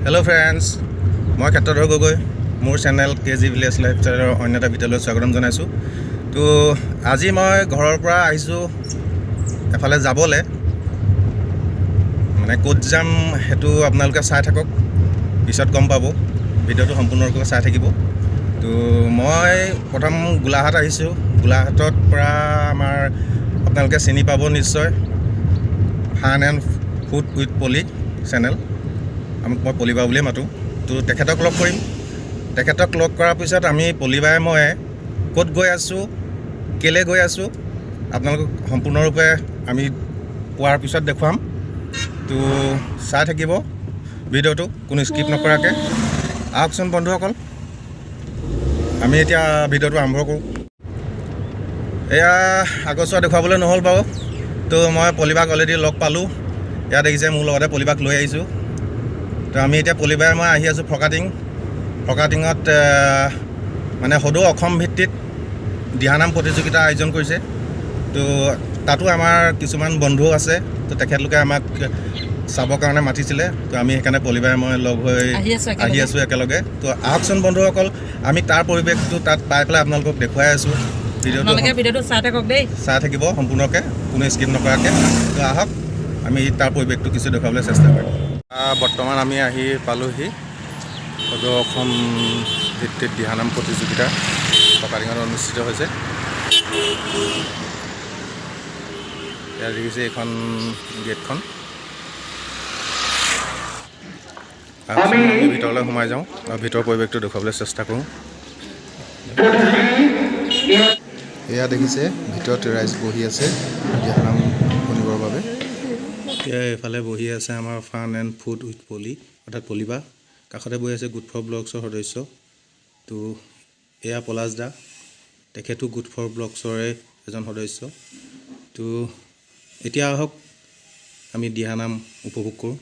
Hello' friends, মই ক্ষেত্ৰধৰ গগৈ মোৰ channel KG village লাইফষ্টাইলৰ অন্য এটা ভিডিঅ'লৈ স্বাগতম জনাইছোঁ। তো আজি মই ঘৰৰ পৰা আহিছোঁ এফালে যাবলৈ, মানে ক'ত যাম সেইটো আপোনালোকে চাই থাকক, পিছত গম পাব। ভিডিঅ'টো সম্পূৰ্ণৰূপে চাই থাকিব। তো মই প্ৰথম গোলাঘাট আহিছোঁ। গোলাঘাটত পৰা আমাৰ আপোনালোকে চিনি পাব নিশ্চয়, fun and food with Poli channel. মই পলিবা বুলিয়ে মাতোঁ। তো তেখেতক লগ কৰিম। তেখেতক লগ কৰাৰ পিছত আমি পলিবাই মই ক'ত গৈ আছোঁ, কেলৈ গৈ আছোঁ, আপোনালোকক সম্পূৰ্ণৰূপে আমি পোৱাৰ পিছত দেখুৱাম। তো চাই থাকিব ভিডিঅ'টো, কোনো স্কিপ নকৰাকৈ। আহকচোন বন্ধুসকল, আমি এতিয়া ভিডিঅ'টো আৰম্ভ কৰোঁ। এয়া আগৰচোৱা দেখুৱাবলৈ নহ'ল বাৰু। তো মই পলিবাক অলৰেডি লগ পালোঁ। এয়া দেখিছে মোৰ লগতে পলিবাক লৈ আহিছোঁ। তো আমি এতিয়া পলিবাই মই আহি আছোঁ ফৰকাটিঙত মানে সদৌ অসম ভিত্তিত দিহানাম প্ৰতিযোগিতা আয়োজন কৰিছে। তো তাতো আমাৰ কিছুমান বন্ধু আছে। তো তেখেতলোকে আমাক চাবৰ কাৰণে মাতিছিলে। তো আমি সেইকাৰণে পলিবাই মই লগ হৈ আহি আছোঁ একেলগে। তো আহকচোন বন্ধুসকল, আমি তাৰ পৰিৱেশটো তাত পাই পেলাই আপোনালোকক দেখুৱাই আছোঁ। ভিডিঅ'টো চাই থাকিব সম্পূৰ্ণকৈ, কোনো স্কিপ নকৰাকৈ। তো আহক, আমি তাৰ পৰিৱেশটো কিছু দেখুৱাবলৈ চেষ্টা কৰিম। বৰ্তমান আমি আহি পালোঁহি সদৌ অসম ভিত্তিত দিহানাম প্ৰতিযোগিতা ফৰকাটিঙত অনুষ্ঠিত হৈছে। ইয়াত দেখিছে এইখন গেটখন। আমি ভিতৰলৈ সোমাই যাওঁ আৰু ভিতৰৰ পৰিৱেশটো দেখুৱাবলৈ চেষ্টা কৰোঁ। এয়া দেখিছে ভিতৰত ৰাইজ বহি আছে দিহানাম শুনিবৰ বাবে। এইফালে বহি আছে আমাৰ ফান এণ্ড ফুড উইথ পলি, অৰ্থাৎ পলিবা। কাষতে বহি আছে গুড ফৰ ব্লগছৰ সদস্য। তো এয়া পলাশ দা, তেখেতো গুড ফৰ ব্লগছৰে এজন সদস্য। তো এতিয়া আহক আমি দিহানাম উপভোগ কৰোঁ।